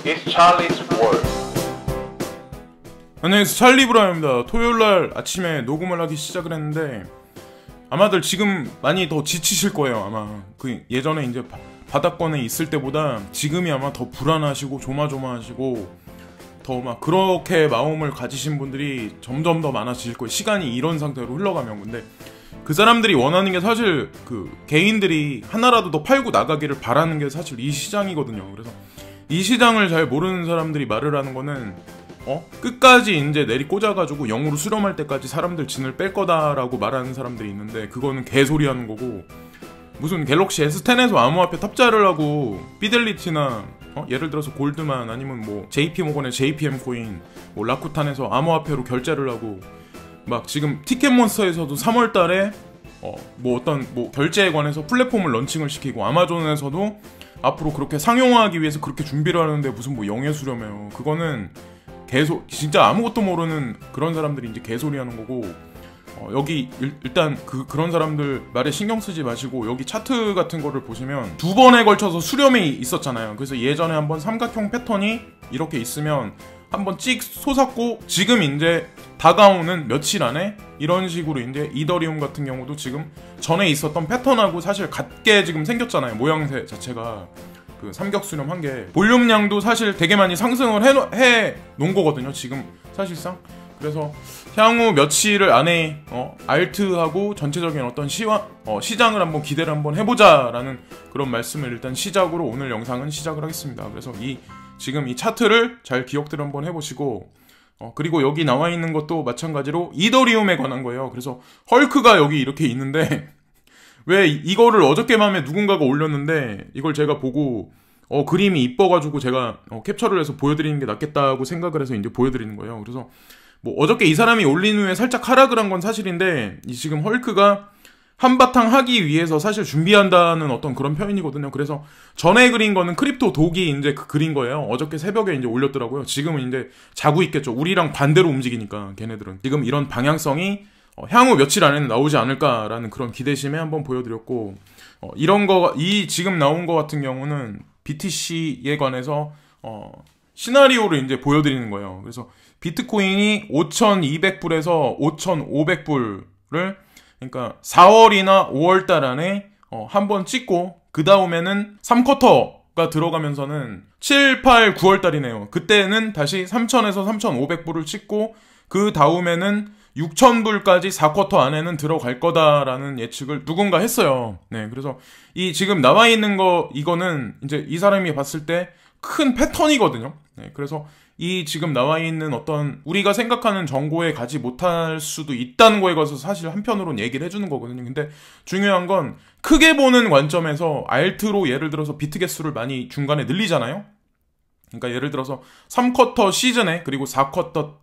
It's Charlie's World. 안녕하세요, 찰리 브라입니다. 토요일날 아침에 녹음을 하기 시작을 했는데 아마들 지금 많이 더 지치실 거예요. 아마 그 예전에 이제 바닥권에 있을 때보다 지금이 아마 더 불안하시고 조마조마하시고 더 막 그렇게 마음을 가지신 분들이 점점 더 많아지실 거예요. 시간이 이런 상태로 흘러가면. 근데 그 사람들이 원하는 게 사실 그 개인들이 하나라도 더 팔고 나가기를 바라는 게 사실 이 시장이거든요. 그래서 이 시장을 잘 모르는 사람들이 말을 하는 거는 끝까지 이제 내리 꽂아가지고 0으로 수렴할 때까지 사람들 진을 뺄 거다라고 말하는 사람들이 있는데 그거는 개소리 하는 거고, 무슨 갤럭시 S10에서 암호화폐 탑재를 하고 피델리티나 예를 들어서 골드만 아니면 뭐 JP모건의 JPM 코인, 뭐 라쿠탄에서 암호화폐로 결제를 하고, 막 지금 티켓몬스터에서도 3월달에 뭐 어떤 뭐 결제에 관해서 플랫폼을 런칭을 시키고, 아마존에서도 앞으로 그렇게 상용화하기 위해서 그렇게 준비를 하는데 무슨 뭐 영예 수렴해요. 그거는 진짜 아무것도 모르는 그런 사람들이 이제 개소리 하는 거고, 여기 일단 그런 사람들 말에 신경 쓰지 마시고 여기 차트 같은 거를 보시면 두 번에 걸쳐서 수렴이 있었잖아요. 그래서 예전에 한번 삼각형 패턴이 이렇게 있으면 한번 찍 솟았고, 지금 이제 다가오는 며칠 안에 이런 식으로 이제 이더리움 같은 경우도 지금 전에 있었던 패턴하고 사실 같게 지금 생겼잖아요. 모양새 자체가. 그 삼격 수렴 한 게 볼륨량도 사실 되게 많이 상승을 해 놓은 거거든요, 지금 사실상. 그래서 향후 며칠 안에 알트하고 전체적인 어떤 시장을 한번 기대를 한번 해보자라는 그런 말씀을 일단 시작으로 오늘 영상은 시작을 하겠습니다. 그래서 지금 이 차트를 잘 기억들 한번 해보시고, 그리고 여기 나와 있는 것도 마찬가지로 이더리움에 관한 거예요. 그래서 헐크가 여기 이렇게 있는데 왜 이거를 어저께 밤에 누군가가 올렸는데 이걸 제가 보고 그림이 이뻐가지고 제가 캡처를 해서 보여드리는 게 낫겠다고 생각을 해서 이제 보여드리는 거예요. 그래서 뭐 어저께 이 사람이 올린 후에 살짝 하락을 한 건 사실인데, 이 지금 헐크가 한바탕 하기 위해서 사실 준비한다는 어떤 그런 표현이거든요. 그래서 전에 그린 거는 크립토 독이 이제 그린 거예요. 어저께 새벽에 이제 올렸더라고요. 지금은 이제 자고 있겠죠. 우리랑 반대로 움직이니까 걔네들은. 지금 이런 방향성이 향후 며칠 안에는 나오지 않을까라는 그런 기대심에 한번 보여드렸고, 지금 나온 거 같은 경우는 BTC에 관해서 시나리오를 이제 보여드리는 거예요. 그래서 비트코인이 5,200불에서 5,500불을 그러니까 4월이나 5월달 안에 한번 찍고, 그 다음에는 3쿼터가 들어가면서는 7, 8, 9월달이네요. 그때는 다시 3,000에서 3,500불을 찍고, 그 다음에는 6,000불까지 4쿼터 안에는 들어갈 거다라는 예측을 누군가 했어요. 네, 그래서 이 지금 나와 있는 이거는 이제 이 사람이 봤을 때 큰 패턴이거든요. 네, 그래서 이 지금 나와 있는 어떤 우리가 생각하는 정보에 가지 못할 수도 있다는 거에 관해서 사실 한편으로는 얘기를 해주는 거거든요. 근데 중요한 건 크게 보는 관점에서 알트로 예를 들어서 비트 개수를 많이 중간에 늘리잖아요. 그러니까 예를 들어서 3쿼터 시즌에 그리고 4쿼터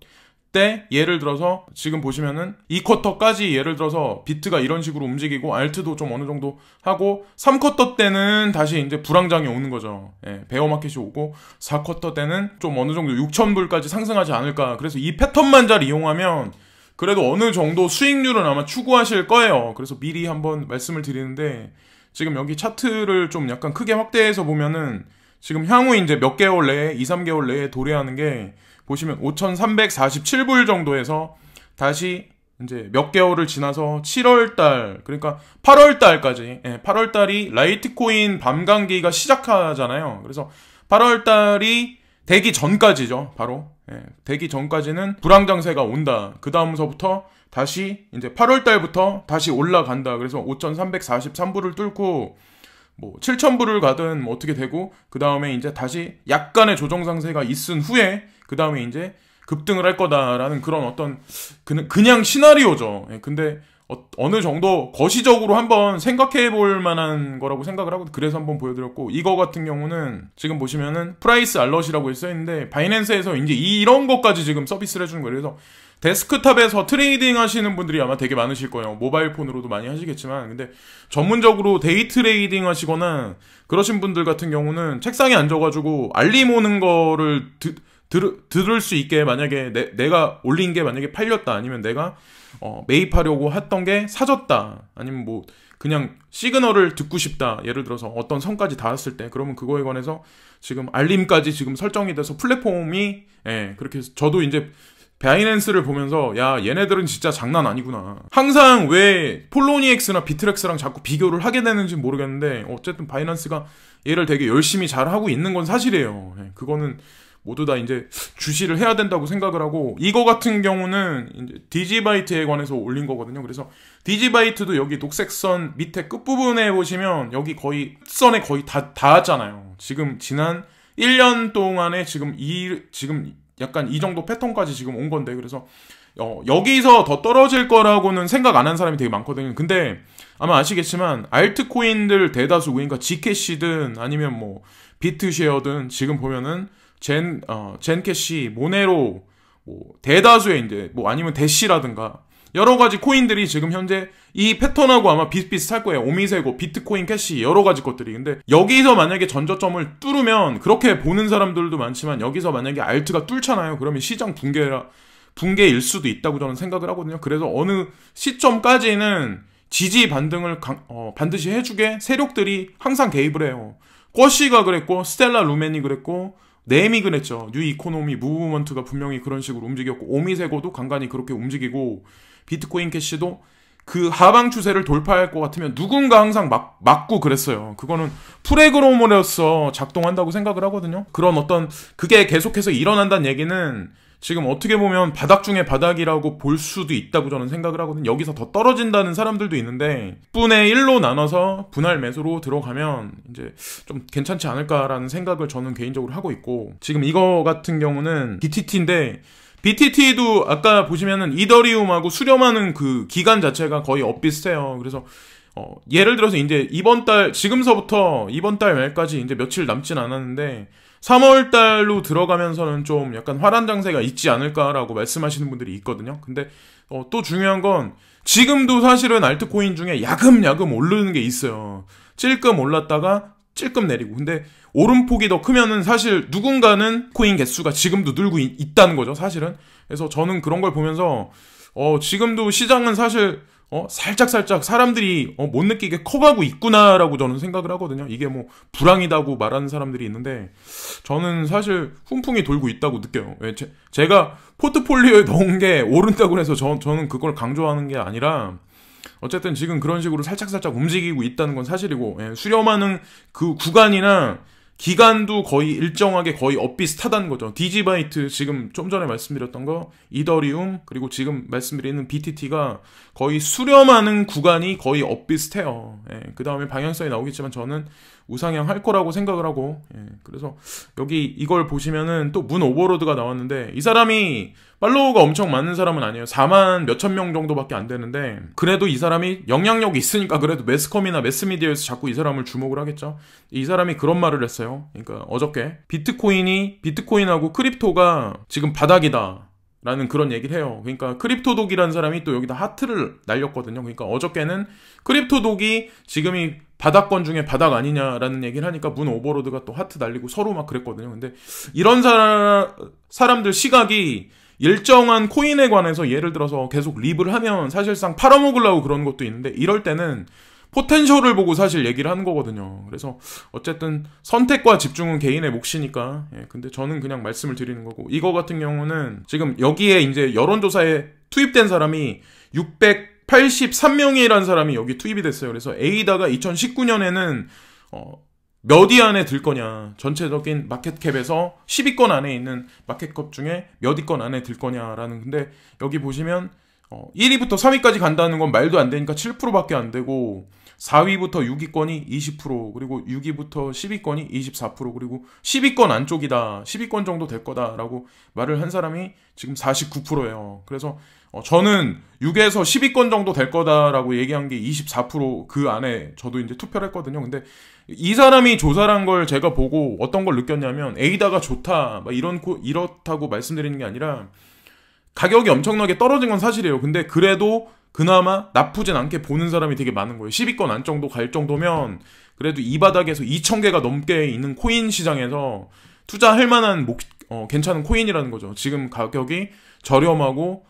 때 예를 들어서 지금 보시면은 2쿼터까지 예를 들어서 비트가 이런 식으로 움직이고 알트도 좀 어느 정도 하고, 3쿼터 때는 다시 이제 불황장이 오는 거죠. 베어마켓이 오고 4쿼터 때는 좀 어느 정도 6,000불까지 상승하지 않을까. 그래서 이 패턴만 잘 이용하면 그래도 어느 정도 수익률은 아마 추구하실 거예요. 그래서 미리 한번 말씀을 드리는데, 지금 여기 차트를 좀 약간 크게 확대해서 보면은 지금 향후 이제 몇 개월 내에 2, 3개월 내에 도래하는 게 보시면 5,347불 정도에서 다시 이제 몇 개월을 지나서 7월달, 그러니까 8월달까지, 8월달이 라이트코인 밤감기가 시작하잖아요. 그래서 8월달이 되기 전까지죠. 바로 되기 전까지는 불황장세가 온다. 그 다음서부터 다시 이제 8월달부터 다시 올라간다. 그래서 5,343불을 뚫고 뭐 7,000불을 가든 뭐 어떻게 되고, 그 다음에 이제 다시 약간의 조정 상세가 있은 후에 그 다음에 이제 급등을 할 거다라는 그런 어떤 그냥 시나리오죠. 근데 어느 정도 거시적으로 한번 생각해 볼 만한 거라고 생각을 하고, 그래서 한번 보여드렸고, 이거 같은 경우는 지금 보시면은 프라이스 알럿이라고 써있는데 바이낸스에서 이제 이런 것까지 지금 서비스를 해주는 거예요. 그래서 데스크탑에서 트레이딩 하시는 분들이 아마 되게 많으실 거예요. 모바일 폰으로도 많이 하시겠지만, 근데 전문적으로 데이 트레이딩 하시거나 그러신 분들 같은 경우는 책상에 앉아가지고 알림 오는 거를 들을 수 있게, 만약에 내가 올린 게 만약에 팔렸다, 아니면 내가 매입하려고 했던 게 사졌다, 아니면 뭐 그냥 시그널을 듣고 싶다. 예를 들어서 어떤 선까지 닿았을 때 그러면 그거에 관해서 지금 알림까지 지금 설정이 돼서 플랫폼이 그렇게 해서 저도 이제 바이낸스를 보면서 야 얘네들은 진짜 장난 아니구나. 항상 왜 폴로니엑스나 비트렉스랑 자꾸 비교를 하게 되는지 모르겠는데 어쨌든 바이낸스가 얘를 되게 열심히 잘 하고 있는 건 사실이에요. 그거는 모두 다 이제 주시를 해야 된다고 생각을 하고, 이거 같은 경우는 이제 디지바이트에 관해서 올린 거거든요. 그래서 디지바이트도 여기 녹색선 밑에 끝부분에 보시면 여기 거의 선에 거의 다 닿았잖아요. 지금 지난 1년 동안에 지금 약간 이 정도 패턴까지 지금 온 건데, 그래서 여기서 더 떨어질 거라고는 생각 안 한 사람이 되게 많거든요. 근데 아마 아시겠지만 알트코인들 대다수, 그러니까 G캐시든 아니면 뭐 비트쉐어든 지금 보면은 젠캐시, 모네로, 뭐 대다수의 이제 뭐 아니면 대시라든가 여러 가지 코인들이 지금 현재 이 패턴하고 아마 비슷비슷할 거예요. 오미세고, 비트코인 캐시, 여러 가지 것들이. 근데 여기서 만약에 전저점을 뚫으면, 그렇게 보는 사람들도 많지만 여기서 만약에 알트가 뚫잖아요. 그러면 시장 붕괴일 수도 있다고 저는 생각을 하거든요. 그래서 어느 시점까지는 지지 반등을 반드시 해주게 세력들이 항상 개입을 해요. 쿼시가 그랬고, 스텔라 루멘이 그랬고, 네임이 그랬죠. 뉴 이코노미 무브먼트가 분명히 그런 식으로 움직였고, 오미세고도 간간히 그렇게 움직이고, 비트코인 캐시도 그 하방 추세를 돌파할 것 같으면 누군가 항상 막고 그랬어요. 그거는 프로그래머로서 작동한다고 생각을 하거든요. 그런 어떤 그게 계속해서 일어난다는 얘기는 지금 어떻게 보면 바닥 중에 바닥이라고 볼 수도 있다고 저는 생각을 하거든요. 여기서 더 떨어진다는 사람들도 있는데 10분의 1로 나눠서 분할 매수로 들어가면 이제 좀 괜찮지 않을까라는 생각을 저는 개인적으로 하고 있고, 지금 이거 같은 경우는 BTT인데 BTT도 아까 보시면은 이더리움하고 수렴하는 그 기간 자체가 거의 엇비슷해요. 그래서 예를 들어서 이제 지금서부터 이번 달 말까지 이제 며칠 남진 않았는데 3월 달로 들어가면서는 좀 약간 화란 장세가 있지 않을까라고 말씀하시는 분들이 있거든요. 근데 또 중요한 건 지금도 사실은 알트코인 중에 야금야금 오르는 게 있어요. 찔끔 올랐다가 찔끔 내리고. 근데 오름폭이 더 크면은 사실 누군가는 코인 개수가 지금도 늘고 있다는 거죠, 사실은. 그래서 저는 그런 걸 보면서 지금도 시장은 사실 살짝살짝 사람들이 못 느끼게 커가고 있구나라고 저는 생각을 하거든요. 이게 뭐 불황이다고 말하는 사람들이 있는데 저는 사실 훈풍이 돌고 있다고 느껴요. 왜 제가 포트폴리오에 넣은 게 오른다고 해서 저는 그걸 강조하는 게 아니라 어쨌든 지금 그런 식으로 살짝살짝 움직이고 있다는 건 사실이고, 수렴하는 그 구간이나 기간도 거의 일정하게 거의 엇비슷하다는 거죠. 디지바이트 지금 좀 전에 말씀드렸던 거, 이더리움, 그리고 지금 말씀드리는 BTT가 거의 수렴하는 구간이 거의 엇비슷해요. 그 다음에 방향성이 나오겠지만 저는 우상향 할 거라고 생각을 하고, 그래서 여기 이걸 보시면은 또 문 오버로드가 나왔는데, 이 사람이 팔로워가 엄청 많은 사람은 아니에요. 4만 몇천 명 정도밖에 안 되는데, 그래도 이 사람이 영향력이 있으니까 그래도 매스컴이나 매스미디어에서 자꾸 이 사람을 주목을 하겠죠. 이 사람이 그런 말을 했어요. 그러니까 어저께 비트코인하고 크립토가 지금 바닥이다 라는 그런 얘기를 해요. 그러니까 크립토독이라는 사람이 또 여기다 하트를 날렸거든요. 그러니까 어저께는 크립토독이 지금이 바닥권 중에 바닥 아니냐라는 얘기를 하니까 문 오버로드가 또 하트 날리고 서로 막 그랬거든요. 근데 이런 사람들 시각이 일정한 코인에 관해서 예를 들어서 계속 립을 하면 사실상 팔아먹으려고 그런 것도 있는데, 이럴 때는 포텐셜을 보고 사실 얘기를 하는 거거든요. 그래서 어쨌든 선택과 집중은 개인의 몫이니까. 근데 저는 그냥 말씀을 드리는 거고, 이거 같은 경우는 지금 여기에 이제 여론조사에 투입된 사람이 683명이라는 사람이 여기 투입이 됐어요. 그래서 에이다가 2019년에는 몇 위 안에 들 거냐, 전체적인 마켓캡에서 10위권 안에 있는 마켓캡 중에 몇 위권 안에 들 거냐라는. 근데 여기 보시면 1위부터 3위까지 간다는 건 말도 안 되니까 7%밖에 안 되고, 4위부터 6위권이 20%, 그리고 6위부터 10위권이 24%, 그리고 10위권 안쪽이다, 10위권 정도 될 거다라고 말을 한 사람이 지금 49%예요. 그래서 저는 6에서 10위권 정도 될 거다라고 얘기한 게 24%, 그 안에 저도 이제 투표를 했거든요. 근데 이 사람이 조사를 한 걸 제가 보고 어떤 걸 느꼈냐면, 에이다가 좋다, 막 이렇다고 말씀드리는 게 아니라, 가격이 엄청나게 떨어진 건 사실이에요. 근데 그래도 그나마 나쁘진 않게 보는 사람이 되게 많은 거예요. 10위권 안 정도 갈 정도면 그래도 이 바닥에서 2,000개가 넘게 있는 코인 시장에서 투자할 만한 괜찮은 코인이라는 거죠. 지금 가격이 저렴하고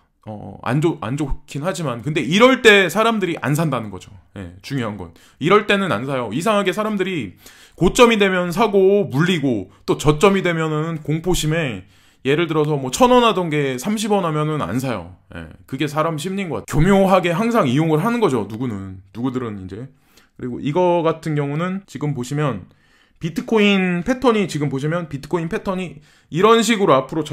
안 좋긴 하지만, 근데 이럴 때 사람들이 안 산다는 거죠. 예, 중요한 건. 이럴 때는 안 사요. 이상하게 사람들이 고점이 되면 사고 물리고, 또 저점이 되면은 공포심에 예를 들어서 뭐 1,000원 하던 게 30원 하면은 안 사요. 예, 그게 사람 심리인 것 같아요. 교묘하게 항상 이용을 하는 거죠. 누구들은 이제. 그리고 이거 같은 경우는 지금 보시면 비트코인 패턴이 이런 식으로 앞으로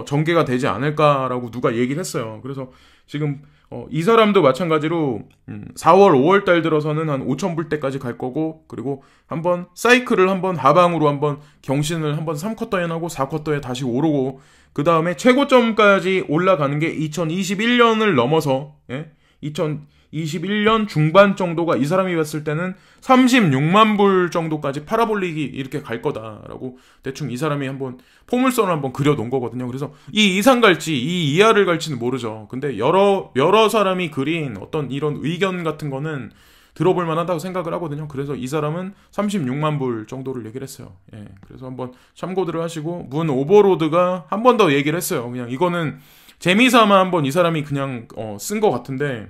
전개가 되지 않을까라고 누가 얘기를 했어요. 그래서 지금 이 사람도 마찬가지로 4월, 5월 달 들어서는 한 5,000불 때까지 갈 거고, 그리고 한번 사이클을 한번 하방으로 한번 경신을 한번 3쿼터에 하고 4쿼터에 다시 오르고, 그 다음에 최고점까지 올라가는 게 2021년을 넘어서 2021년 중반 정도가 이 사람이 봤을 때는 36만 불 정도까지 팔아볼리기 이렇게 갈 거다라고 대충 이 사람이 한번 포물선을 한번 그려놓은 거거든요. 그래서 이 이상 갈지 이 이하를 갈지는 모르죠. 근데 여러 사람이 그린 어떤 이런 의견 같은 거는 들어볼 만하다고 생각을 하거든요. 그래서 이 사람은 36만 불 정도를 얘기를 했어요. 예, 그래서 한번 참고들을 하시고, 문 오버로드가 한 번 더 얘기를 했어요. 그냥 이거는 재미삼아 한번 이 사람이 그냥 쓴 것 같은데,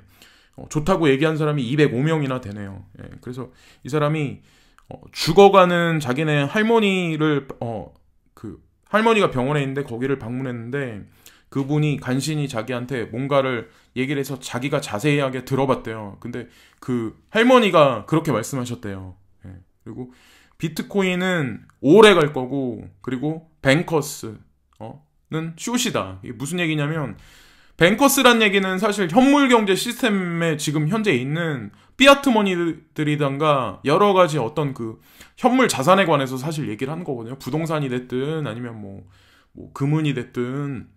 좋다고 얘기한 사람이 205명이나 되네요. 예, 그래서 이 사람이 죽어가는 자기네 할머니를 할머니가 병원에 있는데 거기를 방문했는데, 그분이 간신히 자기한테 뭔가를 얘기를 해서 자기가 자세하게 들어봤대요. 근데 그 할머니가 그렇게 말씀하셨대요. 예, 그리고 비트코인은 오래 갈 거고, 그리고 뱅커스는 숏이다. 이게 무슨 얘기냐면, 뱅커스란 얘기는 사실 현물 경제 시스템에 지금 현재 있는 피아트 머니들이던가 여러 가지 어떤 그 현물 자산에 관해서 사실 얘기를 하는 거거든요. 부동산이 됐든 아니면 뭐 금은이 됐든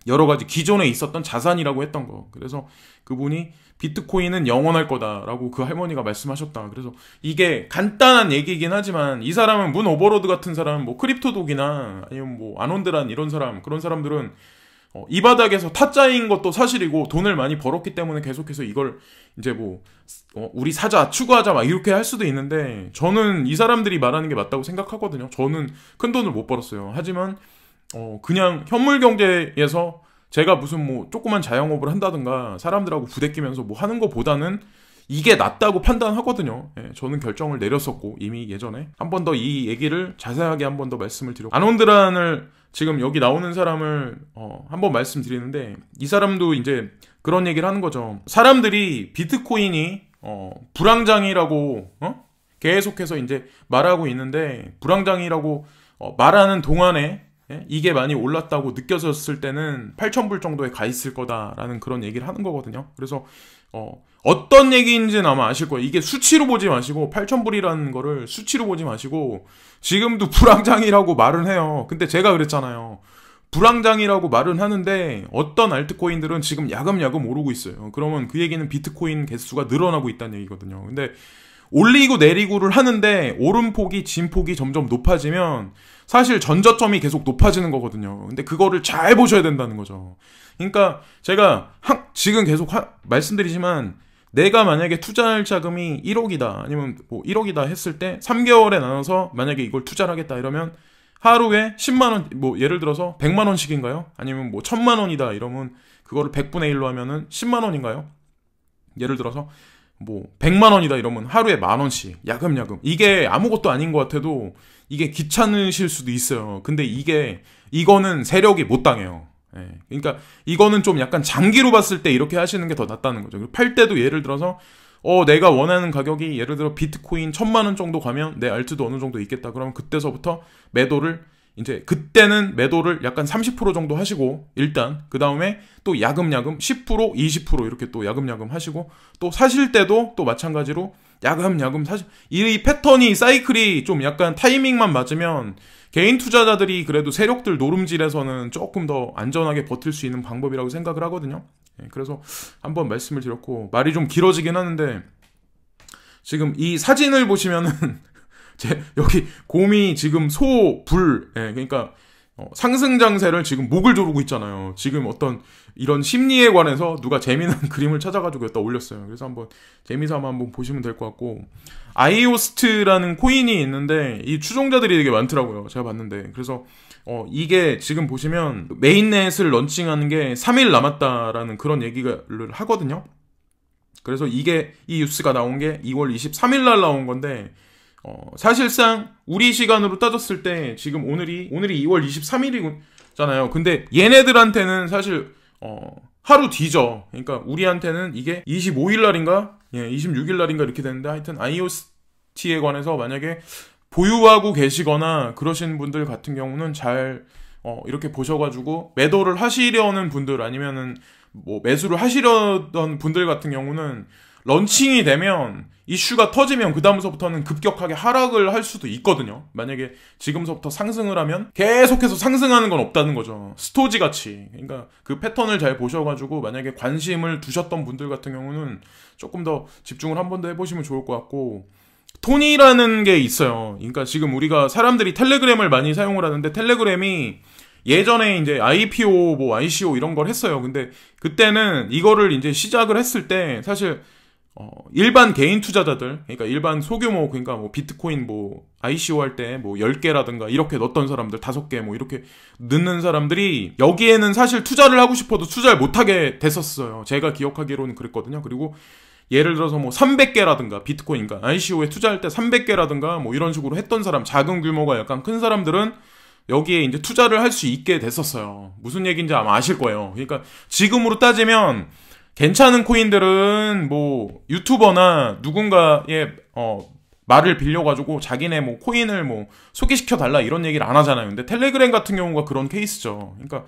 여러 가지 기존에 있었던 자산이라고 했던 거. 그래서 그분이 비트코인은 영원할 거다라고 그 할머니가 말씀하셨다. 그래서 이게 간단한 얘기이긴 하지만, 이 사람은 문 오버로드 같은 사람, 뭐 크립토독이나 아니면 뭐 아논드란 이런 사람, 그런 사람들은 이 바닥에서 타짜인 것도 사실이고 돈을 많이 벌었기 때문에 계속해서 이걸 이제 우리 사자, 추구하자 막 이렇게 할 수도 있는데, 저는 이 사람들이 말하는 게 맞다고 생각하거든요. 저는 큰 돈을 못 벌었어요. 하지만 그냥 현물 경제에서 제가 무슨 조그만 자영업을 한다든가 사람들하고 부대끼면서 하는 것보다는 이게 낫다고 판단하거든요. 예, 저는 결정을 내렸었고, 이미 예전에 한 번 더 이 얘기를 자세하게 한 번 더 말씀을 드렸고, 아논드란을 지금 여기 나오는 사람을 한번 말씀드리는데, 이 사람도 이제 그런 얘기를 하는 거죠. 사람들이 비트코인이 불황장이라고 계속해서 이제 말하고 있는데, 불황장이라고 말하는 동안에 이게 많이 올랐다고 느껴졌을 때는 8,000불 정도에 가 있을 거다라는 그런 얘기를 하는 거거든요. 그래서 어떤 얘기인지는 아마 아실 거예요. 이게 수치로 보지 마시고, 8,000불이라는 거를 수치로 보지 마시고, 지금도 불황장이라고 말은 해요. 근데 제가 그랬잖아요. 불황장이라고 말은 하는데 어떤 알트코인들은 지금 야금야금 오르고 있어요. 그러면 그 얘기는 비트코인 개수가 늘어나고 있다는 얘기거든요. 근데 올리고 내리고를 하는데 오름폭이 진폭이 점점 높아지면 사실 전저점이 계속 높아지는 거거든요. 근데 그거를 잘 보셔야 된다는 거죠. 그러니까 제가 지금 계속 말씀드리지만, 내가 만약에 투자할 자금이 1억이다 아니면 1억이다 했을 때 3개월에 나눠서 만약에 이걸 투자를 하겠다 이러면 하루에 10만원, 예를 들어서 100만원씩인가요? 아니면 1000만원이다 이러면 그거를 100분의 1로 하면은 10만원인가요? 예를 들어서 100만원이다 이러면 하루에 만원씩 야금야금. 이게 아무것도 아닌 것 같아도 이게 귀찮으실 수도 있어요. 근데 이거는 세력이 못 당해요. 예. 그러니까 이거는 좀 약간 장기로 봤을 때 이렇게 하시는 게 더 낫다는 거죠. 팔 때도 예를 들어서 내가 원하는 가격이 예를 들어 비트코인 1,000만원 정도 가면 내 알트도 어느 정도 있겠다. 그러면 그때서부터 그때는 매도를 약간 30% 정도 하시고, 일단 그 다음에 또 야금야금 10%, 20% 이렇게 또 야금야금 하시고, 또 사실 때도 또 마찬가지로 야금야금 이 패턴이, 사이클이 좀 약간 타이밍만 맞으면 개인 투자자들이 그래도 세력들 노름질에서는 조금 더 안전하게 버틸 수 있는 방법이라고 생각을 하거든요. 그래서 한번 말씀을 드렸고, 말이 좀 길어지긴 하는데, 지금 이 사진을 보시면은 여기 곰이 지금 그러니까 상승 장세를 지금 목을 조르고 있잖아요. 지금 어떤 이런 심리에 관해서 누가 재미난 그림을 찾아가지고 여기다 올렸어요. 그래서 한번 재미삼아 한번 보시면 될 것 같고, 아이오스트라는 코인이 있는데 이 추종자들이 되게 많더라고요. 제가 봤는데. 그래서 이게 지금 보시면 메인넷을 런칭하는 게 3일 남았다라는 그런 얘기를 하거든요. 그래서 이 뉴스가 나온 게 2월 23일 날 나온 건데, 사실상 우리 시간으로 따졌을 때 지금 오늘이 2월 23일이잖아요. 근데 얘네들한테는 사실 하루 뒤죠. 그러니까 우리한테는 이게 25일 날인가 26일 날인가 이렇게 되는데, 하여튼 IOST에 관해서 만약에 보유하고 계시거나 그러신 분들 같은 경우는 잘 이렇게 보셔가지고 매도를 하시려는 분들, 아니면은 뭐 매수를 하시려던 분들 같은 경우는 런칭이 되면 이슈가 터지면 그 다음서부터는 급격하게 하락을 할 수도 있거든요. 만약에 지금서부터 상승을 하면 계속해서 상승하는 건 없다는 거죠. 스토지 같이. 그러니까 그 패턴을 잘 보셔가지고 만약에 관심을 두셨던 분들 같은 경우는 조금 더 집중을 한 번 더 해보시면 좋을 것 같고, 톤이라는 게 있어요. 그러니까 지금 우리가 사람들이 텔레그램을 많이 사용을 하는데, 텔레그램이 예전에 이제 IPO, 뭐 ICO 이런 걸 했어요. 근데 그때는 이거를 이제 시작을 했을 때 사실 일반 개인 투자자들, 그러니까 일반 소규모, 그러니까 뭐 비트코인 뭐 ICO 할 때 뭐 10개라든가 이렇게 넣었던 사람들, 5개 뭐 이렇게 넣는 사람들이 여기에는 사실 투자를 하고 싶어도 투자를 못하게 됐었어요. 제가 기억하기로는 그랬거든요. 그리고 예를 들어서 뭐 300개라든가 비트코인, 그러니까 ICO에 투자할 때 300개라든가 뭐 이런 식으로 했던 사람, 작은 규모가 약간 큰 사람들은 여기에 이제 투자를 할 수 있게 됐었어요. 무슨 얘기인지 아마 아실 거예요. 그러니까 지금으로 따지면 괜찮은 코인들은 뭐 유튜버나 누군가의 말을 빌려가지고 자기네 뭐 코인을 뭐 소개시켜 달라 이런 얘기를 안 하잖아요. 근데 텔레그램 같은 경우가 그런 케이스죠. 그러니까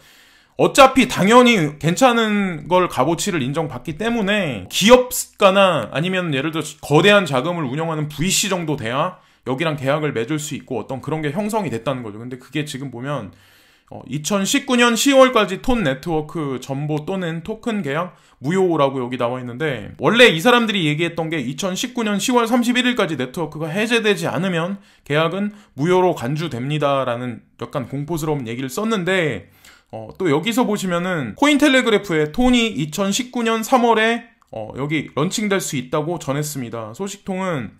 어차피 당연히 괜찮은 걸 값어치를 인정받기 때문에 기업가나 아니면 예를 들어 거대한 자금을 운영하는 VC 정도 돼야 여기랑 계약을 맺을 수 있고 어떤 그런 게 형성이 됐다는 거죠. 근데 그게 지금 보면 2019년 10월까지 톤 네트워크 전보 또는 토큰 계약 무효라고 여기 나와 있는데, 원래 이 사람들이 얘기했던 게 2019년 10월 31일까지 네트워크가 해제되지 않으면 계약은 무효로 간주됩니다라는 약간 공포스러운 얘기를 썼는데, 또 여기서 보시면은 코인텔레그래프에 톤이 2019년 3월에 여기 런칭될 수 있다고 전했습니다. 소식통은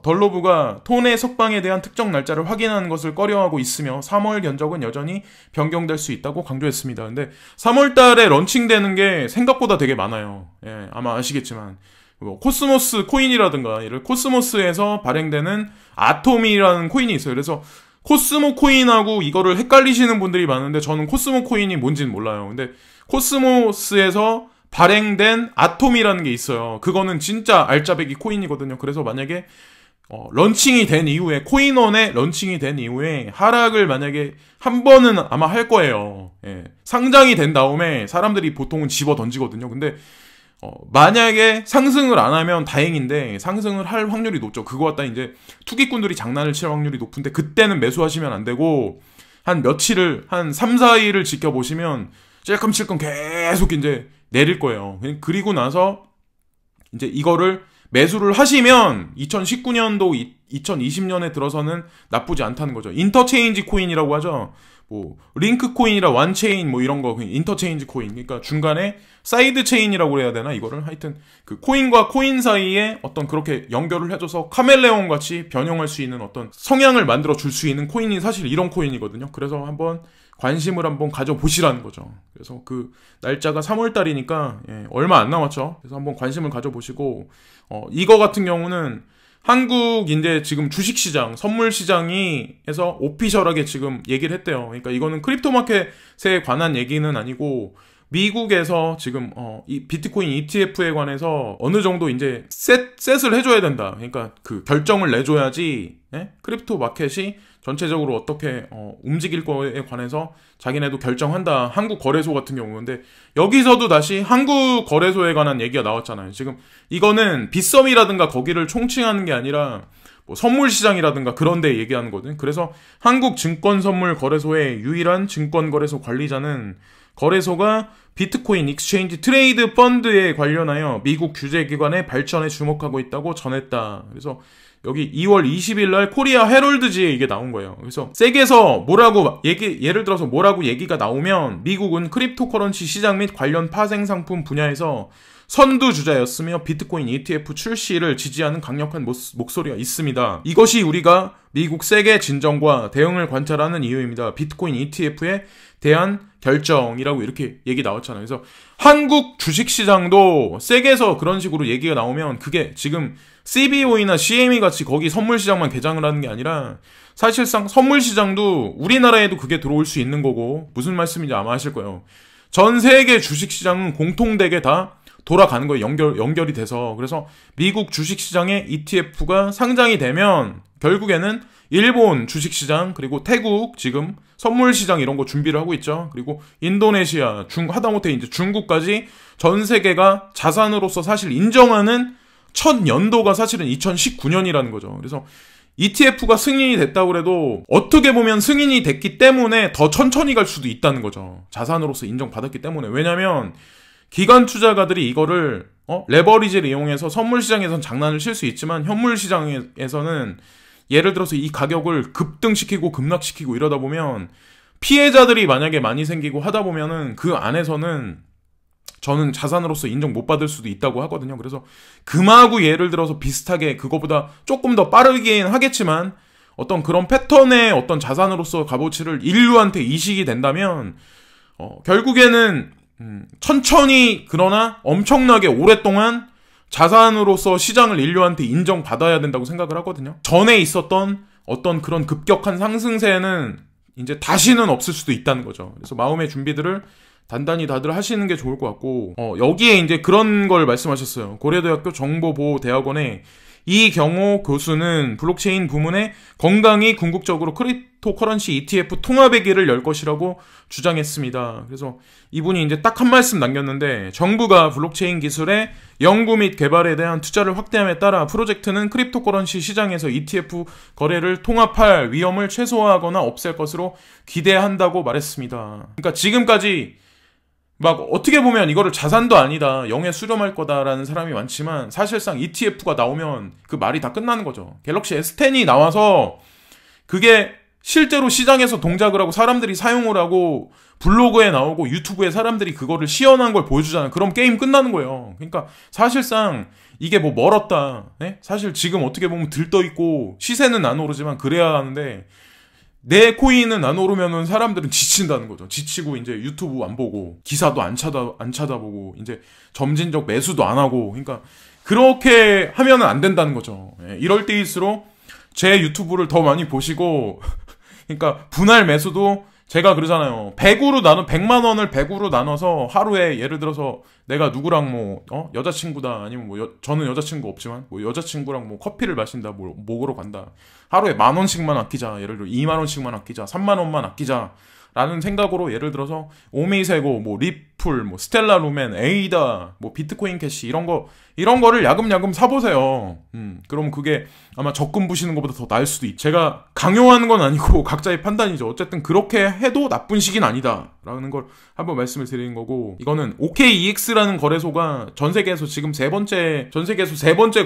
덜로브가 톤의 석방에 대한 특정 날짜를 확인하는 것을 꺼려하고 있으며 3월 견적은 여전히 변경될 수 있다고 강조했습니다. 근데 3월 달에 런칭되는 게 생각보다 되게 많아요. 예, 아마 아시겠지만 뭐 코스모스 코인이라든가 이를 코스모스에서 발행되는 아톰이라는 코인이 있어요. 그래서 코스모 코인하고 이거를 헷갈리시는 분들이 많은데 저는 코스모 코인이 뭔지는 몰라요. 근데 코스모스에서 발행된 아톰이라는 게 있어요. 그거는 진짜 알짜배기 코인이거든요. 그래서 만약에 런칭이 된 이후에, 코인원에 런칭이 된 이후에 하락을 만약에 한 번은 아마 할 거예요. 예. 상장이 된 다음에 사람들이 보통은 집어 던지거든요. 근데 만약에 상승을 안 하면 다행인데 상승을 할 확률이 높죠. 그거 갖다 이제 투기꾼들이 장난을 칠 확률이 높은데 그때는 매수하시면 안 되고 한 며칠을, 한 3, 4일을 지켜보시면 찔끔찔끔 계속 이제 내릴 거예요. 그리고 나서 이제 이거를 매수를 하시면 2019년도 2020년에 들어서는 나쁘지 않다는 거죠. 인터체인지 코인이라고 하죠. 뭐 링크 코인이라 완체인 뭐 이런 거, 인터체인지 코인. 그러니까 중간에 사이드 체인이라고 해야 되나 이거를. 하여튼 그 코인과 코인 사이에 어떤 그렇게 연결을 해줘서 카멜레온 같이 변형할 수 있는 어떤 성향을 만들어 줄 수 있는 코인이 사실 이런 코인이거든요. 그래서 한번 관심을 한번 가져보시라는 거죠. 그래서 그 날짜가 3월달이니까 얼마 안 남았죠. 그래서 한번 관심을 가져보시고, 이거 같은 경우는 한국 이제 지금 주식시장, 선물시장이 해서 오피셜하게 지금 얘기를 했대요. 그러니까 이거는 크립토 마켓에 관한 얘기는 아니고 미국에서 지금 이 비트코인 ETF에 관해서 어느 정도 이제 셋을 해줘야 된다. 그러니까 그 결정을 내줘야지 크립토 마켓이 전체적으로 어떻게 움직일 거에 관해서 자기네도 결정한다. 한국 거래소 같은 경우. 근데 여기서도 다시 한국 거래소에 관한 얘기가 나왔잖아요. 지금 이거는 빗썸이라든가 거기를 총칭하는 게 아니라 뭐 선물시장이라든가 그런 데 얘기하는 거거든요. 그래서 한국증권선물거래소의 유일한 증권거래소 관리자는 거래소가 비트코인 익스체인지 트레이드 펀드에 관련하여 미국 규제기관의 발전에 주목하고 있다고 전했다. 그래서 여기 2월 20일 날 코리아 헤럴드지에 이게 나온 거예요. 그래서 섹에서 뭐라고 예를 들어서 뭐라고 얘기가 나오면 미국은 크립토커런시 시장 및 관련 파생 상품 분야에서 선두주자였으며 비트코인 ETF 출시를 지지하는 강력한 목소리가 있습니다. 이것이 우리가 미국 섹의 진정과 대응을 관찰하는 이유입니다. 비트코인 ETF에 대한 결정이라고 이렇게 얘기 나왔잖아요. 그래서 한국 주식시장도 섹에서 그런 식으로 얘기가 나오면 그게 지금 CBOE나 CME 같이 거기 선물시장만 개장을 하는 게 아니라 사실상 선물시장도 우리나라에도 그게 들어올 수 있는 거고, 무슨 말씀인지 아마 아실 거예요. 전 세계 주식시장은 공통되게 다 돌아가는 거예요. 연결이 돼서. 그래서 미국 주식시장에 ETF가 상장이 되면 결국에는 일본 주식시장, 그리고 태국 지금 선물시장 이런 거 준비를 하고 있죠. 그리고 인도네시아, 하다못해 이제 중국까지 전 세계가 자산으로서 사실 인정하는 첫 연도가 사실은 2019년이라는 거죠. 그래서 ETF가 승인이 됐다고 해도 어떻게 보면 승인이 됐기 때문에 더 천천히 갈 수도 있다는 거죠. 자산으로서 인정받았기 때문에. 왜냐면 기관 투자가들이 이거를 레버리지를 이용해서 선물시장에서는 장난을 칠 수 있지만 현물시장에서는 예를 들어서 이 가격을 급등시키고 급락시키고 이러다 보면 피해자들이 만약에 많이 생기고 하다 보면은 그 안에서는 저는 자산으로서 인정 못 받을 수도 있다고 하거든요. 그래서 금하고 예를 들어서 비슷하게 그거보다 조금 더 빠르긴 하겠지만 어떤 그런 패턴의 어떤 자산으로서 값어치를 인류한테 이식이 된다면 결국에는 천천히 그러나 엄청나게 오랫동안 자산으로서 시장을 인류한테 인정받아야 된다고 생각을 하거든요. 전에 있었던 어떤 그런 급격한 상승세는 이제 다시는 없을 수도 있다는 거죠. 그래서 마음의 준비들을 단단히 다들 하시는 게 좋을 것 같고, 여기에 이제 그런 걸 말씀하셨어요. 고려대학교 정보보호대학원의 이경호 교수는 블록체인 부문에 건강히 궁극적으로 크립토커런시 ETF 통합의 길을 열 것이라고 주장했습니다. 그래서 이분이 이제 딱 한 말씀 남겼는데, 정부가 블록체인 기술의 연구 및 개발에 대한 투자를 확대함에 따라 프로젝트는 크립토커런시 시장에서 ETF 거래를 통합할 위험을 최소화하거나 없앨 것으로 기대한다고 말했습니다. 그러니까 지금까지 막 어떻게 보면 이거를 자산도 아니다, 영에 수렴할 거다라는 사람이 많지만 사실상 ETF가 나오면 그 말이 다 끝나는 거죠. 갤럭시 S10이 나와서 그게 실제로 시장에서 동작을 하고 사람들이 사용을 하고 블로그에 나오고 유튜브에 사람들이 그거를 시연한 걸 보여주잖아요. 그럼 게임 끝나는 거예요. 그러니까 사실상 이게 뭐 멀었다, 네? 사실 지금 어떻게 보면 들떠있고 시세는 안 오르지만 그래야 하는데 내 코인은 안 오르면은 사람들은 지친다는 거죠. 지치고 이제 유튜브 안 보고 기사도 안 찾아보고 이제 점진적 매수도 안 하고, 그러니까 그렇게 하면은 안 된다는 거죠. 예, 이럴 때일수록 제 유튜브를 더 많이 보시고 그러니까 분할 매수도 제가 그러잖아요. 100만 원을 100으로 나눠서 하루에 예를 들어서 내가 누구랑 뭐 여자친구다, 아니면 뭐 저는 여자친구 없지만 뭐 여자친구랑 뭐 커피를 마신다, 뭐 먹으러 간다, 하루에 10,000원씩만 아끼자, 예를 들어 20,000원씩만 아끼자, 30,000원만 아끼자 라는 생각으로 예를 들어서 오미세고, 뭐 리플, 뭐 스텔라 루멘, 에이다, 뭐 비트코인 캐시 이런 거를 야금야금 사보세요. 그럼 그게 아마 적금 부시는 것보다 더 나을 수도 있죠. 제가 강요하는 건 아니고 각자의 판단이죠. 어쨌든 그렇게 해도 나쁜 시기는 아니다 라는 걸 한번 말씀을 드리는 거고, 이거는 OKEX라는 거래소가 전 세계에서 지금 세 번째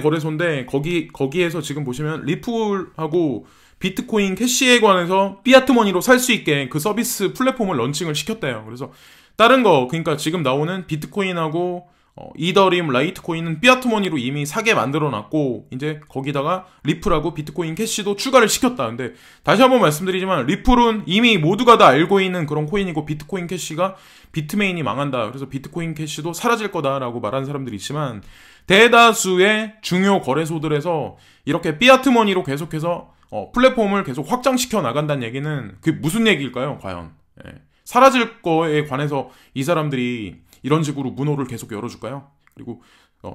거래소인데 거기에서 지금 보시면 리플하고 비트코인 캐시에 관해서 피아트머니로 살 수 있게 그 서비스 플랫폼을 런칭을 시켰대요. 그래서 다른 거, 그러니까 지금 나오는 비트코인하고 이더리움, 라이트코인은 피아트머니로 이미 사게 만들어놨고 이제 거기다가 리플하고 비트코인 캐시도 추가를 시켰다. 근데 다시 한번 말씀드리지만 리플은 이미 모두가 다 알고 있는 그런 코인이고 비트코인 캐시가 비트메인이 망한다, 그래서 비트코인 캐시도 사라질 거다라고 말하는 사람들이 있지만 대다수의 중요 거래소들에서 이렇게 피아트머니로 계속해서 플랫폼을 계속 확장시켜 나간다는 얘기는 그게 무슨 얘기일까요, 과연? 예. 사라질 거에 관해서 이 사람들이 이런 식으로 문호를 계속 열어줄까요? 그리고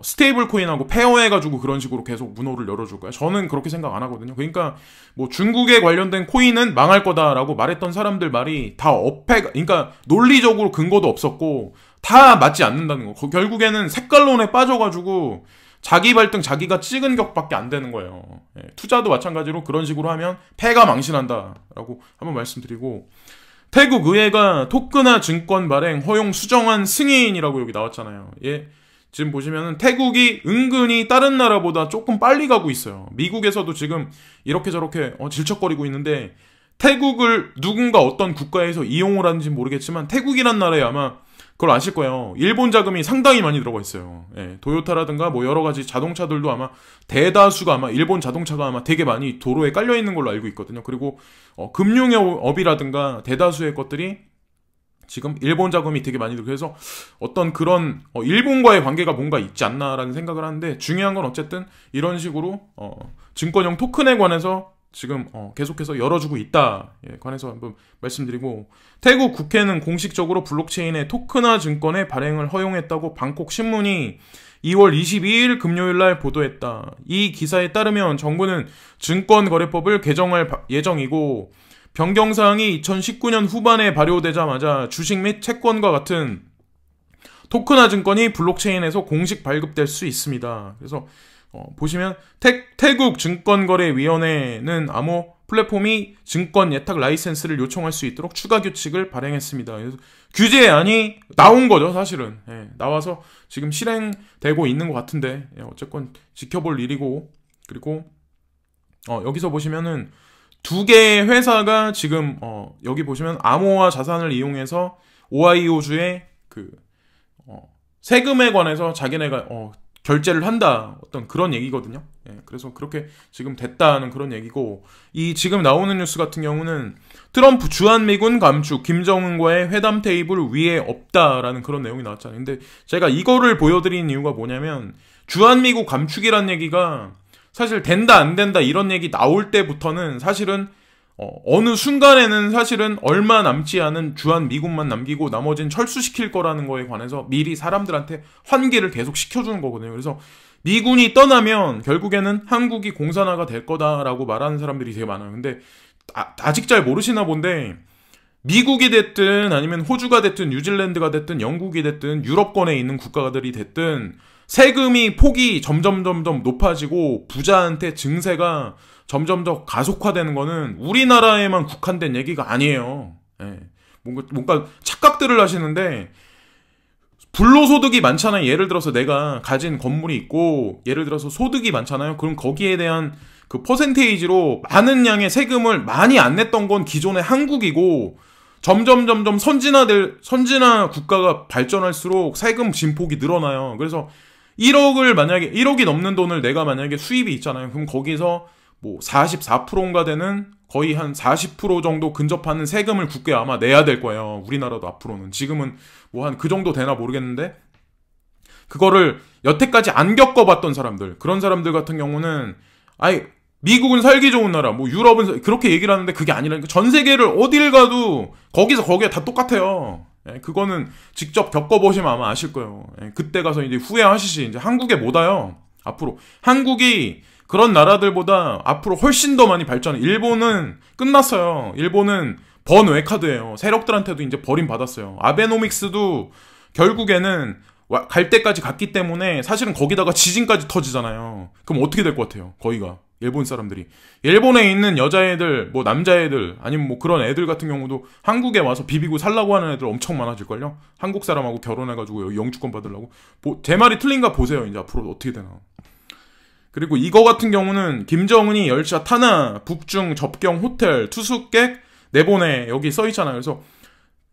스테이블 코인하고 페어해가지고 그런 식으로 계속 문호를 열어줄까요? 저는 그렇게 생각 안 하거든요. 그러니까 뭐 중국에 관련된 코인은 망할 거다라고 말했던 사람들 말이 다 그러니까 논리적으로 근거도 없었고 다 맞지 않는다는 거. 결국에는 색깔론에 빠져가지고 자기 발등 자기가 찍은 격밖에 안 되는 거예요. 예, 투자도 마찬가지로 그런 식으로 하면 패가 망신한다라고 한번 말씀드리고, 태국 의회가 토크나 증권 발행 허용 수정안 승인이라고 여기 나왔잖아요. 예, 지금 보시면은 태국이 은근히 다른 나라보다 조금 빨리 가고 있어요. 미국에서도 지금 이렇게 저렇게 질척거리고 있는데 태국을 누군가 어떤 국가에서 이용을 하는지 모르겠지만 태국이란 나라에 아마 그걸 아실 거예요. 일본 자금이 상당히 많이 들어가 있어요. 예, 도요타라든가 뭐 여러 가지 자동차들도 아마 대다수가 아마 일본 자동차가 아마 되게 많이 도로에 깔려 있는 걸로 알고 있거든요. 그리고 금융업이라든가 대다수의 것들이 지금 일본 자금이 되게 많이 들고 그래서 어떤 그런 일본과의 관계가 뭔가 있지 않나라는 생각을 하는데 중요한 건 어쨌든 이런 식으로 증권형 토큰에 관해서 지금 계속해서 열어주고 있다에 관해서 한번 말씀드리고 태국 국회는 공식적으로 블록체인의 토큰화 증권의 발행을 허용했다고 방콕 신문이 2월 22일 금요일날 보도했다. 이 기사에 따르면 정부는 증권거래법을 개정할 예정이고 변경사항이 2019년 후반에 발효되자마자 주식 및 채권과 같은 토큰화 증권이 블록체인에서 공식 발급될 수 있습니다. 그래서 보시면 태국 증권거래위원회는 암호 플랫폼이 증권 예탁 라이센스를 요청할 수 있도록 추가 규칙을 발행했습니다. 그래서 규제안이 나온 거죠, 사실은. 예, 나와서 지금 실행되고 있는 것 같은데 어쨌건 지켜볼 일이고 그리고 여기서 보시면은 두 개의 회사가 지금 여기 보시면 암호화 자산을 이용해서 오하이오주의 그 세금에 관해서 자기네가 결제를 한다 어떤 그런 얘기거든요. 예, 그래서 그렇게 지금 됐다는 그런 얘기고 이 지금 나오는 뉴스 같은 경우는 트럼프 주한미군 감축 김정은과의 회담 테이블 위에 없다라는 그런 내용이 나왔잖아요. 근데 제가 이거를 보여드린 이유가 뭐냐면 주한미군 감축이란 얘기가 사실 된다 안 된다 이런 얘기 나올 때부터는 사실은 어느 순간에는 사실은 얼마 남지 않은 주한미군만 남기고 나머지는 철수시킬 거라는 거에 관해서 미리 사람들한테 환기를 계속 시켜주는 거거든요. 그래서 미군이 떠나면 결국에는 한국이 공산화가 될 거다라고 말하는 사람들이 되게 많아요. 근데 아직 잘 모르시나 본데 미국이 됐든 아니면 호주가 됐든 뉴질랜드가 됐든 영국이 됐든 유럽권에 있는 국가들이 됐든 세금이 폭이 점점 높아지고 부자한테 증세가 점점 더 가속화되는 거는 우리나라에만 국한된 얘기가 아니에요. 예. 뭔가 착각들을 하시는데 불로소득이 많잖아요. 예를 들어서 내가 가진 건물이 있고 예를 들어서 소득이 많잖아요. 그럼 거기에 대한 그 퍼센테이지로 많은 양의 세금을 많이 안 냈던 건 기존의 한국이고 점점 선진화 국가가 발전할수록 세금 진폭이 늘어나요. 그래서 1억이 넘는 돈을 내가 만약에 수입이 있잖아요. 그럼 거기서 뭐 44%인가 되는 거의 한 40% 정도 근접하는 세금을 국가에 아마 내야 될 거예요. 우리나라도 앞으로는. 지금은 뭐 한 그 정도 되나 모르겠는데 그거를 여태까지 안 겪어봤던 사람들 그런 사람들 같은 경우는 미국은 살기 좋은 나라 뭐 유럽은 그렇게 얘기를 하는데 그게 아니라니까 전 세계를 어딜 가도 거기에 다 똑같아요. 예, 그거는 직접 겪어보시면 아마 아실 거예요. 예, 그때 가서 이제 후회하시지. 이제 한국에 못 와요. 앞으로. 한국이 그런 나라들보다 앞으로 훨씬 더 많이 발전해. 일본은 끝났어요. 일본은 번외카드예요. 세력들한테도 이제 버림받았어요. 아베노믹스도 결국에는 갈 때까지 갔기 때문에 사실은 거기다가 지진까지 터지잖아요. 그럼 어떻게 될 것 같아요? 거기가. 일본 사람들이. 일본에 있는 여자애들, 뭐 남자애들, 아니면 뭐 그런 애들 같은 경우도 한국에 와서 비비고 살라고 하는 애들 엄청 많아질걸요? 한국 사람하고 결혼해가지고 여기 영주권 받으려고. 제 말이 틀린가 보세요. 이제 앞으로 어떻게 되나. 그리고 이거 같은 경우는 김정은이 열차 타나, 북중 접경 호텔, 투숙객 내보내 여기 써있잖아요. 그래서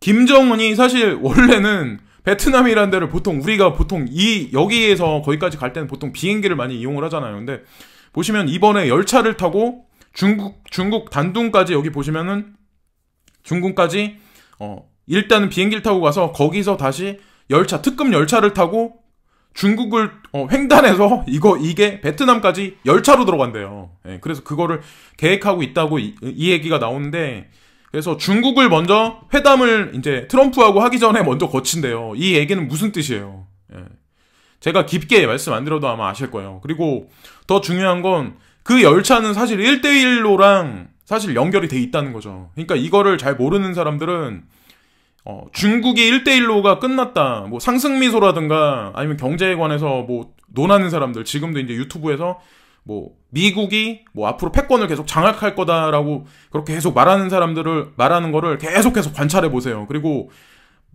김정은이 사실 원래는 베트남이라는 데를 우리가 보통 여기에서 거기까지 갈 때는 보통 비행기를 많이 이용을 하잖아요. 근데 보시면 이번에 열차를 타고 중국 단둥까지 여기 보시면은 중국까지 일단은 비행기를 타고 가서 거기서 다시 특급 열차를 타고 중국을 횡단해서 이게 베트남까지 열차로 들어간대요. 예, 그래서 그거를 계획하고 있다고 이 얘기가 나오는데 그래서 중국을 먼저 회담을 이제 트럼프하고 하기 전에 먼저 거친대요. 이 얘기는 무슨 뜻이에요? 예. 제가 깊게 말씀 안 드려도 아마 아실 거예요. 그리고 더 중요한 건 그 열차는 사실 1대1로랑 사실 연결이 돼 있다는 거죠. 그러니까 이거를 잘 모르는 사람들은 중국이 1대1로가 끝났다. 뭐 상승미소라든가 아니면 경제에 관해서 뭐 논하는 사람들 지금도 이제 유튜브에서 뭐 미국이 뭐 앞으로 패권을 계속 장악할 거다라고 그렇게 계속 말하는 거를 계속해서 관찰해 보세요. 그리고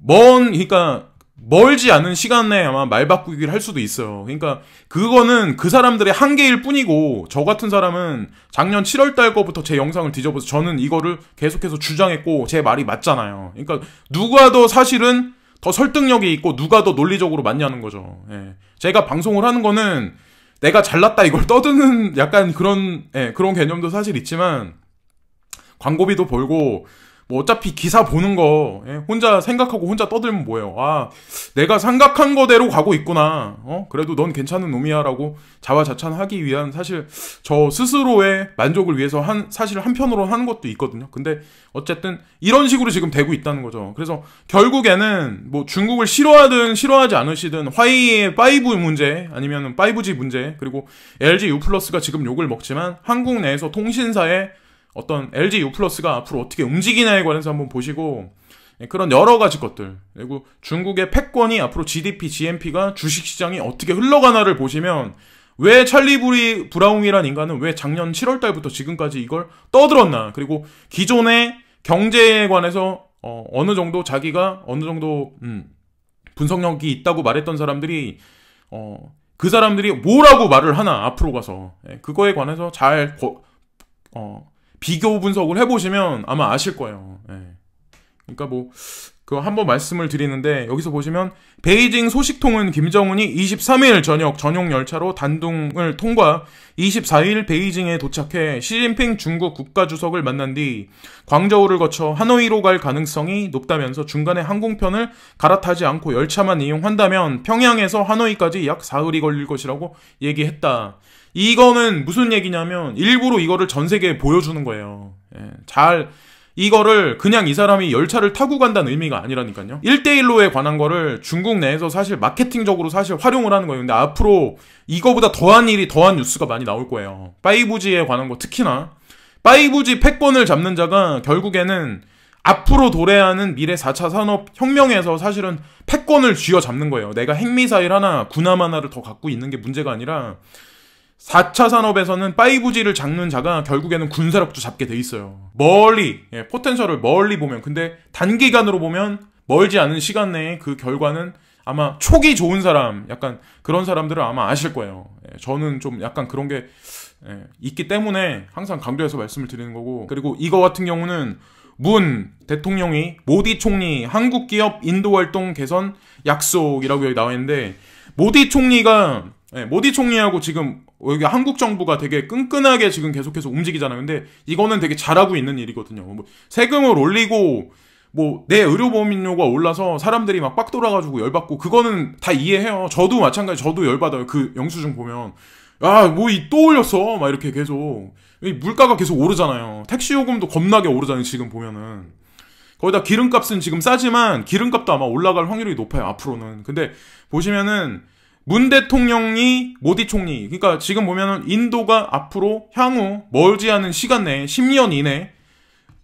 그러니까 멀지 않은 시간 내에 아마 말 바꾸기를 할 수도 있어요. 그러니까 그거는 그 사람들의 한계일 뿐이고, 저 같은 사람은 작년 7월 달 거부터 제 영상을 뒤져봐서 저는 이거를 계속해서 주장했고 제 말이 맞잖아요. 그러니까 누가 더 사실은 더 설득력이 있고 누가 더 논리적으로 맞냐는 거죠. 예. 제가 방송을 하는 거는 내가 잘났다 이걸 떠드는 약간 그런 그런 개념도 사실 있지만, 광고비도 벌고 뭐 어차피 기사 보는 거 혼자 생각하고 혼자 떠들면 뭐예요. 아, 내가 생각한 거대로 가고 있구나. 그래도 넌 괜찮은 놈이야라고 자화자찬하기 위한, 사실 저 스스로의 만족을 위해서 사실 한편으로 하는 것도 있거든요. 근데 어쨌든 이런 식으로 지금 되고 있다는 거죠. 그래서 결국에는 뭐 중국을 싫어하든 싫어하지 않으시든 화웨이의 5 문제, 아니면 5G 문제, 그리고 LG U+가 지금 욕을 먹지만 한국 내에서 통신사의 어떤 LG U+가 앞으로 어떻게 움직이냐에 관해서 한번 보시고, 그런 여러 가지 것들, 그리고 중국의 패권이 앞으로 GDP, GNP가 주식시장이 어떻게 흘러가나를 보시면, 왜 찰리 브라운이란 인간은 왜 작년 7월 달부터 지금까지 이걸 떠들었나, 그리고 기존의 경제에 관해서 어느 정도 자기가 어느 정도 분석력이 있다고 말했던 사람들이 그 사람들이 뭐라고 말을 하나 앞으로 가서, 그거에 관해서 잘 비교 분석을 해보시면 아마 아실 거예요. 그러니까 뭐 그거 한번 말씀을 드리는데, 여기서 보시면 베이징 소식통은 김정은이 23일 저녁 전용 열차로 단둥을 통과, 24일 베이징에 도착해 시진핑 중국 국가주석을 만난 뒤 광저우를 거쳐 하노이로 갈 가능성이 높다면서 중간에 항공편을 갈아타지 않고 열차만 이용한다면 평양에서 하노이까지 약 사흘이 걸릴 것이라고 얘기했다. 이거는 무슨 얘기냐면 일부러 이거를 전 세계에 보여주는 거예요. 이거를 그냥 이 사람이 열차를 타고 간다는 의미가 아니라니까요. 1대1로에 관한 거를 중국 내에서 사실 마케팅적으로 사실 활용을 하는 거예요. 근데 앞으로 이거보다 더한 뉴스가 많이 나올 거예요. 5G에 관한 거, 특히나 5G 패권을 잡는 자가 결국에는 앞으로 도래하는 미래 4차 산업혁명에서 사실은 패권을 쥐어잡는 거예요. 내가 핵미사일 하나, 군함 하나를 더 갖고 있는 게 문제가 아니라 4차 산업에서는 5G를 잡는 자가 결국에는 군사력도 잡게 돼 있어요. 멀리, 포텐셜을 멀리 보면, 근데 단기간으로 보면 멀지 않은 시간 내에 그 결과는 아마 촉이 좋은 사람, 약간 그런 사람들은 아마 아실 거예요. 저는 좀 약간 그런 게 있기 때문에 항상 강조해서 말씀을 드리는 거고, 그리고 이거 같은 경우는 문 대통령이 모디 총리 한국 기업 인도 활동 개선 약속이라고 여기 나와 있는데, 모디 총리하고 지금 여기 한국 정부가 되게 끈끈하게 지금 계속해서 움직이잖아요. 근데 이거는 되게 잘하고 있는 일이거든요. 뭐 세금을 올리고 뭐 내 의료보험료가 올라서 사람들이 막 빡 돌아가지고 열받고, 그거는 다 이해해요. 저도 마찬가지, 저도 열받아요. 그 영수증 보면 뭐 또 올렸어 막 이렇게 계속. 물가가 계속 오르잖아요. 택시 요금도 겁나게 오르잖아요. 지금 보면은 거기다 기름값은 지금 싸지만 기름값도 아마 올라갈 확률이 높아요, 앞으로는. 근데 보시면은 문 대통령이 모디 총리, 그러니까 지금 보면은 인도가 앞으로 향후 멀지 않은 시간 내에 10년 이내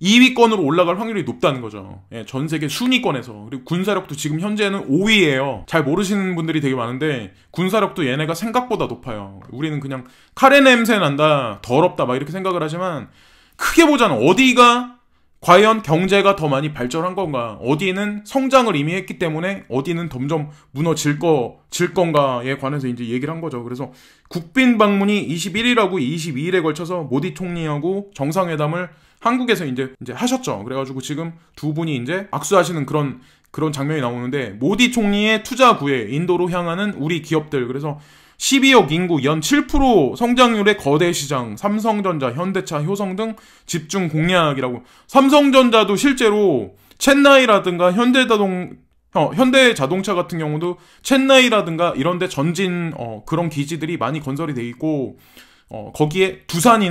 2위권으로 올라갈 확률이 높다는 거죠. 전 세계 순위권에서. 그리고 군사력도 지금 현재는 5위예요. 잘 모르시는 분들이 되게 많은데 군사력도 얘네가 생각보다 높아요. 우리는 그냥 카레 냄새 난다, 더럽다 막 이렇게 생각을 하지만, 크게 보자는 어디가 과연 경제가 더 많이 발전한 건가, 어디는 성장을 이미 했기 때문에 어디는 점점 무너질 건가에 관해서 이제 얘기를 한 거죠. 그래서 국빈 방문이 21일하고 22일에 걸쳐서 모디 총리하고 정상회담을 한국에서 이제 하셨죠. 그래가지고 지금 두 분이 이제 악수하시는 그런 장면이 나오는데, 모디 총리의 투자 구애, 인도로 향하는 우리 기업들, 그래서 12억 인구, 연 7% 성장률의 거대 시장, 삼성전자, 현대차, 효성 등 집중 공략이라고. 삼성전자도 실제로 첸나이라든가 현대자동차 같은 경우도 첸나이라든가 이런데 전진 그런 기지들이 많이 건설이 돼 있고, 거기에 두산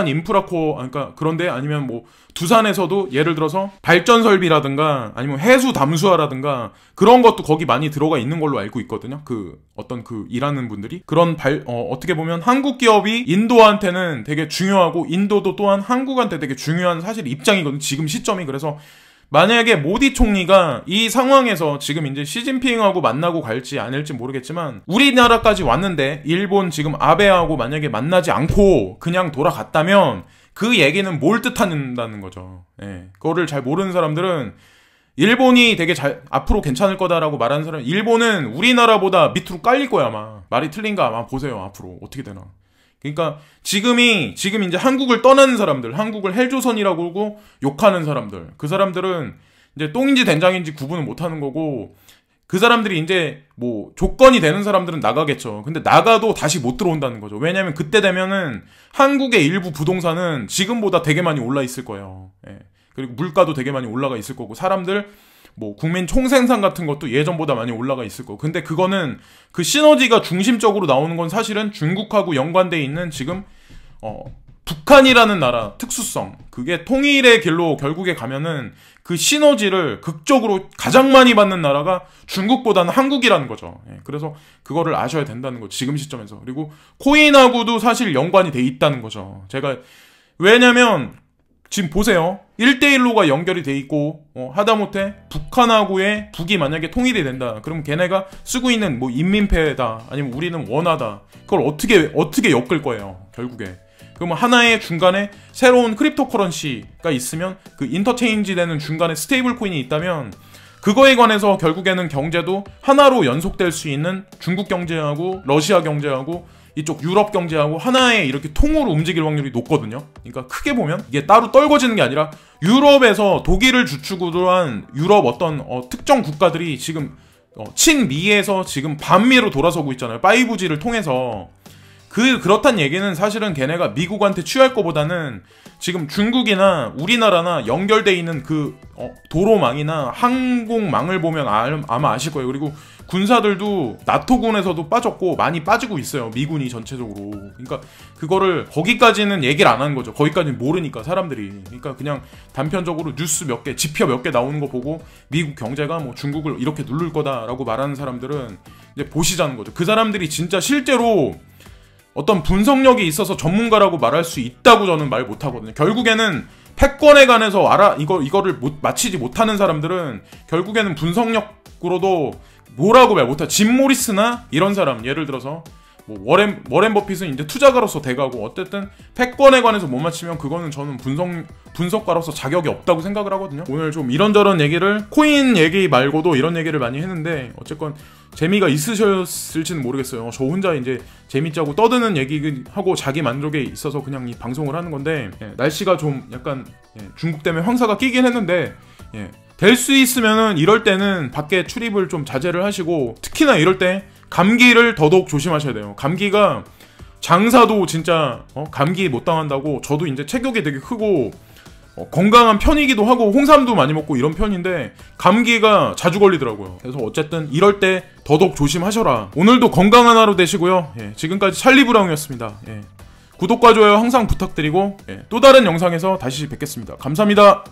인프라코어, 그러니까 그런데, 아니면 뭐 두산에서도 예를 들어서 발전 설비라든가 아니면 해수 담수화라든가 그런 것도 거기 많이 들어가 있는 걸로 알고 있거든요. 일하는 분들이. 어떻게 보면 한국 기업이 인도한테는 되게 중요하고, 인도도 또한 한국한테 되게 중요한 사실 입장이거든요, 지금 시점이. 그래서 만약에 모디 총리가 이 상황에서 지금 이제 시진핑하고 만나고 갈지 아닐지 모르겠지만, 우리나라까지 왔는데 일본 지금 아베하고 만약에 만나지 않고 그냥 돌아갔다면 그 얘기는 뭘 뜻한다는 거죠. 그거를 잘 모르는 사람들은 일본이 되게 앞으로 괜찮을 거다라고 말하는 사람, 일본은 우리나라보다 밑으로 깔릴 거야, 아마. 말이 틀린가 아마 보세요, 앞으로. 어떻게 되나. 그러니까 지금 이제 한국을 떠나는 사람들, 한국을 헬조선이라고 하고 욕하는 사람들, 그 사람들은 이제 똥인지 된장인지 구분을 못 하는 거고, 그 사람들이 이제 뭐 조건이 되는 사람들은 나가겠죠. 근데 나가도 다시 못 들어온다는 거죠. 왜냐면 그때 되면은 한국의 일부 부동산은 지금보다 되게 많이 올라 있을 거예요. 예. 그리고 물가도 되게 많이 올라가 있을 거고, 사람들 뭐 국민 총생산 같은 것도 예전보다 많이 올라가 있을 거고. 근데 그거는 그 시너지가 중심적으로 나오는 건 사실은 중국하고 연관돼 있는 지금 북한이라는 나라 특수성, 그게 통일의 길로 결국에 가면은 그 시너지를 극적으로 가장 많이 받는 나라가 중국보다는 한국이라는 거죠. 예, 그래서 그거를 아셔야 된다는 거죠, 지금 시점에서. 그리고 코인하고도 사실 연관이 돼 있다는 거죠. 제가 왜냐면 지금 보세요, 1대1로가 연결이 돼 있고, 하다못해 북한하고의 북이 만약에 통일이 된다, 그러면 걔네가 쓰고 있는 뭐 인민폐다, 아니면 우리는 원하다, 그걸 어떻게 엮을 거예요, 결국에. 그러면 하나의 중간에 새로운 크립토 커런시가 있으면, 그 인터체인지 되는 중간에 스테이블 코인이 있다면, 그거에 관해서 결국에는 경제도 하나로 연속될 수 있는 중국 경제하고 러시아 경제하고 이쪽 유럽 경제하고 하나의 이렇게 통으로 움직일 확률이 높거든요. 그러니까 크게 보면 이게 따로 떨궈지는 게 아니라, 유럽에서 독일을 주축으로 한 유럽 어떤 특정 국가들이 지금 친미에서 지금 반미로 돌아서고 있잖아요, 5G를 통해서. 그렇단 얘기는 사실은 걔네가 미국한테 취할 거보다는 지금 중국이나 우리나라나 연결돼 있는 그 도로망이나 항공망을 보면 아마 아실 거예요. 그리고 군사들도 나토군에서도 빠졌고 많이 빠지고 있어요, 미군이 전체적으로. 그러니까 그거를 거기까지는 얘기를 안 하는 거죠. 거기까지는 모르니까 사람들이. 그러니까 그냥 단편적으로 뉴스 몇 개, 지표 몇 개 나오는 거 보고 미국 경제가 뭐 중국을 이렇게 누를 거다라고 말하는 사람들은 이제 보시자는 거죠. 그 사람들이 진짜 실제로 어떤 분석력이 있어서 전문가라고 말할 수 있다고 저는 말 못하거든요. 결국에는 패권에 관해서 이거를 맞히지 못하는 사람들은 결국에는 분석력으로도 뭐라고 말 못해. 짐 모리스나 이런 사람, 예를 들어서 뭐 워렌 버핏은 이제 투자가로서 돼가고, 어쨌든 패권에 관해서 못 맞히면 그거는 저는 분석가로서 자격이 없다고 생각을 하거든요. 오늘 좀 이런저런 얘기를, 코인 얘기 말고도 이런 얘기를 많이 했는데, 어쨌건 재미가 있으셨을지는 모르겠어요. 저 혼자 이제 재밌자고 떠드는 얘기하고 자기 만족에 있어서 그냥 이 방송을 하는 건데, 날씨가 좀 약간 중국 때문에 황사가 끼긴 했는데, 될 수 있으면은 이럴 때는 밖에 출입을 좀 자제를 하시고, 특히나 이럴 때 감기를 더더욱 조심하셔야 돼요. 감기가, 장사도 진짜 감기 못 당한다고, 저도 이제 체격이 되게 크고 건강한 편이기도 하고 홍삼도 많이 먹고 이런 편인데 감기가 자주 걸리더라고요. 그래서 어쨌든 이럴 때 더더욱 조심하셔라. 오늘도 건강한 하루 되시고요. 지금까지 찰리브라운이었습니다. 구독과 좋아요 항상 부탁드리고, 또 다른 영상에서 다시 뵙겠습니다. 감사합니다.